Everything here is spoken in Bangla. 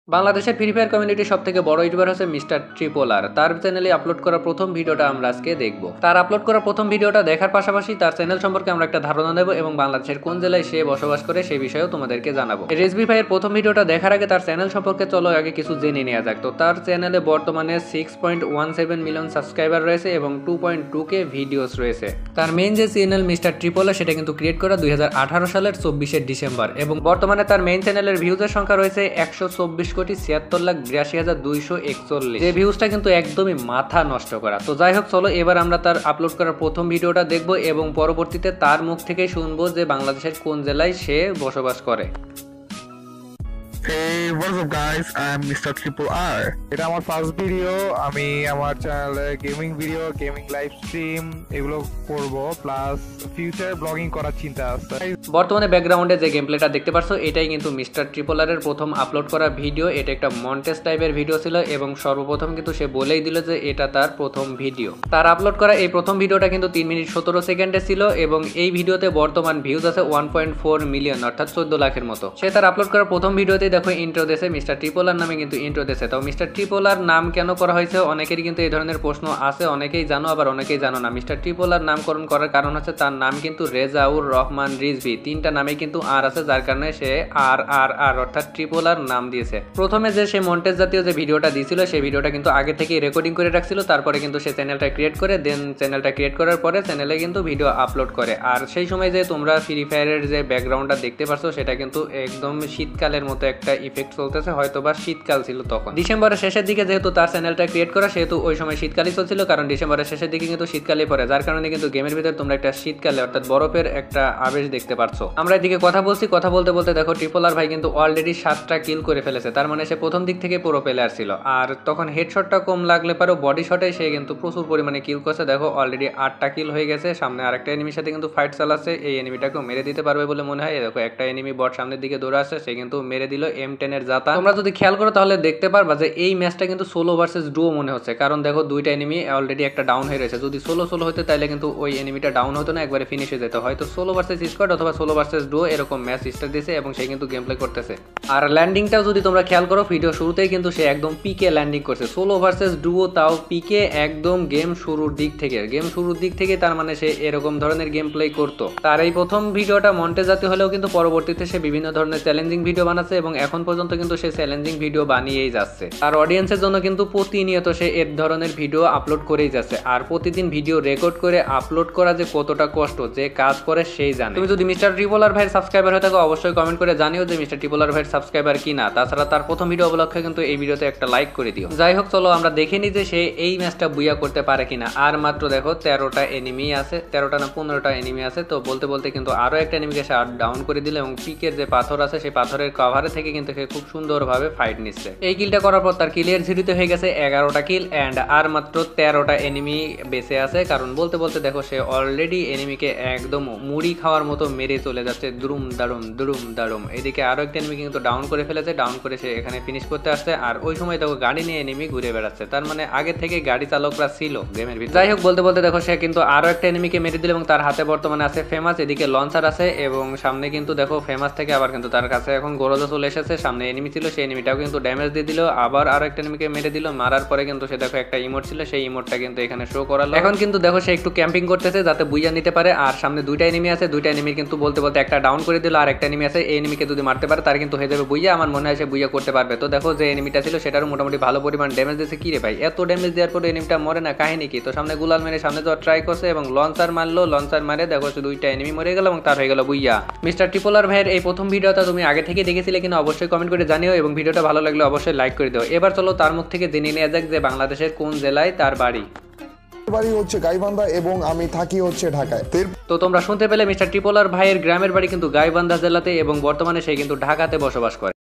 বাংলাদেশের ফ্রি ফায়ার কমিউনিটির সবথেকে বড় ইউটিউবার হচ্ছে মিস্টার ট্রিপোলার। তার চ্যানেলে আপলোড করা প্রথম ভিডিওটা আমরা আজকে দেখব। তার আপলোড করা প্রথম ভিডিওটা দেখার পাশাপাশি তার চ্যানেল সম্পর্কে আমরা একটা ধারণা দেব এবং বাংলাদেশের কোন জেলায় সে বসবাস করে সেই বিষয়েও তোমাদেরকে জানাবো। রেসবি ভাইয়ের প্রথম ভিডিওটা দেখার আগে তার চ্যানেল সম্পর্কে চলো আগে কিছু জেনে নেওয়া যাক। তো তার চ্যানেলে বর্তমানে 6.17 মিলিয়ন সাবস্ক্রাইবার রয়েছে এবং 2.2K ভিডিওস রয়েছে। তার মেইন যে চ্যানেল মিস্টার ট্রিপোলার সেটা কিন্তু ক্রিয়েট করা 2018 সালের 24শে ডিসেম্বর এবং বর্তমানে তার মেইন চ্যানেলের ভিউজের সংখ্যা রয়েছে 124,76,82,141। যে ভিউজটা কিন্তু একদমই মাথা নষ্ট করা। তো যাই হোক, চলো এবার আমরা তার আপলোড করার প্রথম ভিডিওটা দেখব এবং পরবর্তীতে তার মুখ থেকেই শুনবো যে বাংলাদেশের কোন জেলায় সে বসবাস করে। Hey, what's up guys? I'm Mr. Triple R. এটা আমার ফার্স্ট ভিডিও। আমি আমার চ্যানেলে gaming video, gaming live stream এগুলো করব, প্লাস ফিউচার ব্লগিং করার চিন্তা আছে। বর্তমানে ব্যাকগ্রাউন্ডে যে গেম প্লেটা দেখতে পাচ্ছ এটাই কিন্তু মিস্টার ট্রিপোলারের প্রথম আপলোড করা ভিডিও। এটা একটা মন্টেজ টাইপের ভিডিও ছিল এবং সর্বপ্রথম কিন্তু সে বলেই দিল যে এটা তার প্রথম ভিডিও। তার আপলোড করা এই প্রথম ভিডিওটা কিন্তু 3 মিনিট 17 সেকেন্ডে ছিল এবং এই ভিডিওতে বর্তমান ভিউজ আছে 1.4 মিলিয়ন, অর্থাৎ 14 লাখের মতো। সে তার আপলোড করা প্রথম ভিডিওতে দেখো ইন্ট্রো দেশে মিস্টার ট্রিপোলার নামে কিন্তু ইন্ট্রো দেশে। তো মিস্টার ট্রিপোলার নাম কেন করা হয়েছে অনেকেরই কিন্তু এই ধরনের প্রশ্ন আছে, অনেকেই জানো আবার অনেকেই জানো না। মিস্টার ট্রিপোলার নামকরণ করার কারণ হচ্ছে তার নাম কিন্তু রেজাউর রহমান রিজভি, তিনটা নামে কিন্তু আর আছে, যার কারণে সে আর আর আর অর্থাৎ ট্রিপোলার নাম দিয়েছে। প্রথমে যে সে মন্টেজ জাতীয় যে ভিডিওটা দিয়েছিল সেই ভিডিওটা কিন্তু আগে থেকেই রেকর্ডিং করে রাখছিল, তারপরে কিন্তু সে চ্যানেলটা ক্রিয়েট করে চ্যানেলটা ক্রিয়েট করার পরে চ্যানেলে কিন্তু ভিডিও আপলোড করে। আর সেই সময় যে তোমরা ফ্রি ফায়ারের যে ব্যাকগ্রাউন্ডটা দেখতে পাচ্ছ সেটা কিন্তু একদম শীতকালের মতো একটা ইফেক্ট চলতেছে, হয়তো বা শীতকাল ছিল তখন। ডিসেম্বরের শেষের দিকে যেহেতু তার চ্যানেলটা ক্রিয়েট করা সেহেতু ওই সময় শীতকালই চলছিল, কারণ ডিসেম্বরের শেষের দিকে কিন্তু শীতকালই পড়ে, যার কারণে কিন্তু গেমের ভিতরে তোমরা একটা শীতকালে অর্থাৎ বরফের একটা আবেশ দেখতে পাচ্ছ। আমরা এদিকে কথা বলছি, কথা বলতে বলতে দেখো ট্রিপোলার ভাই কিন্তু অলরেডি 7টা কিল করে ফেলেছে, তার মানে সে প্রথম দিক থেকে পুরো প্লেয়ার ছিল। আর তখন হেডশটটা কম লাগলে পারো বডি শটে সে কিন্তু প্রচুর পরিমাণে কিল করছে। দেখো অলরেডি 8টা কিল হয়ে গেছে। সামনে আরেকটা এনিমির সাথে কিন্তু ফাইট চালাচ্ছে, এই এনিমিটাকেও মেরে দিতে পারবে বলে মনে হয়। দেখো একটা এনিমি বট সামনের দিকে দৌড়ে আসছে, সে কিন্তু মেরে দিল M10 এর জাতা। তোমরা যদি খেয়াল করো তাহলে দেখতে পারবা যে এই ম্যাচটা কিন্তু সোলো ভার্সেস ডুও মনে হচ্ছে, কারণ দেখো দুইটা এনিমি অলরেডি একটা ডাউন হয়ে রয়েছে। যদি সোলো হতো তাহলে কিন্তু ওই এনিমিটা ডাউন হতো না, একবারে ফিনিশ হয়ে যেত। হয়তো সোলো ভার্সেস স্কোয়াড অথবা সোলো ভার্সেস ডুও এরকম ম্যাচ স্টার্ট দিয়েছে এবং সে কিন্তু গেম প্লে করতেছে। আর ল্যান্ডিংটাও যদি তোমরা খেয়াল করো ভিডিও শুরুতেই কিন্তু সে একদম পিকে ল্যান্ডিং করছে। সোলো ভার্সেস ডুও তাও পিকে একদম গেম শুরুর দিক থেকে, তার মানে সে এরকম ধরনের গেম প্লে করতো। তার এই প্রথম ভিডিওটা মন্টেজ জাতীয় হলেও কিন্তু পরবর্তীতে সে বিভিন্ন ধরনের চ্যালেঞ্জিং ভিডিও বানাচ্ছে এবং এখন পর্যন্ত কিন্তু সে চ্যালেঞ্জিং ভিডিও বানিয়েই যাচ্ছে। আর অডিয়েন্সের জন্য কিন্তু প্রতিনিয়ত সে এর ধরনের ভিডিও আপলোড করেই যাচ্ছে। আর প্রতিদিন ভিডিও রেকর্ড করে আপলোড করা যে কতটা কষ্ট, যে কাজ করে সেই জানে। তুমি যদি মিস্টার ট্রিপোলার ভাইয়ের সাবস্ক্রাইবার হয়ে থাকো অবশ্যই কমেন্ট করে জানিও যে মিস্টার ট্রিপোলার ভাইয়ের সাবস্ক্রাইবার কি না। তাছাড়া তার প্রথম ভিডিও উপলক্ষে কিন্তু এই ভিডিওতে একটা লাইক করে দিও। যাই হোক, চলো আমরা দেখে নিই যে সে এই ম্যাচটা বুইয়া করতে পারে কিনা। আর মাত্র দেখো 13টা এনিমি আছে, 13টা না 15টা এনিমি আছে। তো বলতে বলতে কিন্তু আরো একটা এনিমিকে সে ডাউন করে দিল এবং পিকের যে পাথর আছে সেই পাথরের কভারে থেকে কিন্তু সে খুব সুন্দরভাবে ফাইট নিচ্ছে। এই কিলটা করার পর তার কিলের ঝুড়িতে হয়ে গেছে 11টা কিল এন্ড আর মাত্র 13টা এনিমি বেঁচে আছে। কারণ বলতে বলতে দেখো সে অলরেডি এনিমিকে একদম মুড়ি খাওয়ার মতো মেরে চলে যাচ্ছে, দুরুম দারুম। এদিকে আরো একটা এনিমি কিন্তু ডাউন করে ফেলেছে, ডাউন করে সে এখানে ফিনিশ করতে আসছে। আর ওই সময় দেখো গাড়ি নিয়ে এনিমি ঘুরে বেড়াচ্ছে, তার মানে আগে থেকে গাড়ি চালকরা ছিল গেমের ভিতরে। যাই হোক, বলতে বলতে দেখো সে কিন্তু আরো একটা এনিমিকে মেরে দিল এবং তার হাতে বর্তমানে আছে ফেমাস, এদিকে লঞ্চার আছে এবং সামনে কিন্তু দেখো ফেমাস থেকে আবার কিন্তু তার কাছে এখন গোরজা চলে এসেছে। সামনে এনিমি ছিল, সেই এনিমিটাও কিন্তু ড্যামেজ দিয়ে দিল, আবার আরো একটা এনিমিকে মেরে দিল। মারার পরে কিন্তু সে দেখো একটা ইমোট ছিল, সেই ইমোটটা কিন্তু এখানে শো করালো। এখন কিন্তু দেখো সে একটু ক্যাম্পিং করতেছে যাতে বুইয়া নিতে পারে। আর সামনে দুইটা এনিমি আছে, দুইটা এনিমির কিন্তু বলতে বলতে একটা ডাউন করে দিল, আর একটা এনিমি আছে, এই এনিমিকে যদি মারতে পারে তার কিন্তু হয়ে যাবে বুইয়া। আমার মনে হয় সে বুইয়া করতে পারবে। তো দেখো যে এনিমিটা ছিল সেটারও মোটামুটি ভালো পরিমাণ ড্যামেজ দিয়েছে। কি রে ভাই, এত ড্যামেজ দেওয়ার পরে এনিমিটা মরে না, কাহিনী কি? তো সামনে গুলাল মেরে সামনে যাওয়ার ট্রাই করছে এবং লঞ্চার মারলো, লঞ্চার মারে দেখো সে দুইটা এনিমি মরে গেল এবং তার হয়ে গেল বুইয়া। মিস্টার ট্রিপোলার ভাইয়ের এই প্রথম ভিডিওটা তুমি আগে থেকে দেখেছিলে কিনা অবশ্যই কমেন্ট করে জানিও এবং ভিডিওটা ভালো লাগলে অবশ্যই লাইক করে দিও। এবার চলো তার মুখ থেকে জেনে নেওয়া যাক যে বাংলাদেশের কোন জেলায় তার বাড়ি। বাড়ি হচ্ছে গাইবান্ধা এবং আমি থাকি হচ্ছে ঢাকায়। তো তোমরা শুনতে পেলে মিস্টার ট্রিপোলার ভাইয়ের গ্রামের বাড়ি কিন্তু গাইবান্ধা জেলাতে এবং বর্তমানে সে কিন্তু ঢাকাতে বসবাস করে।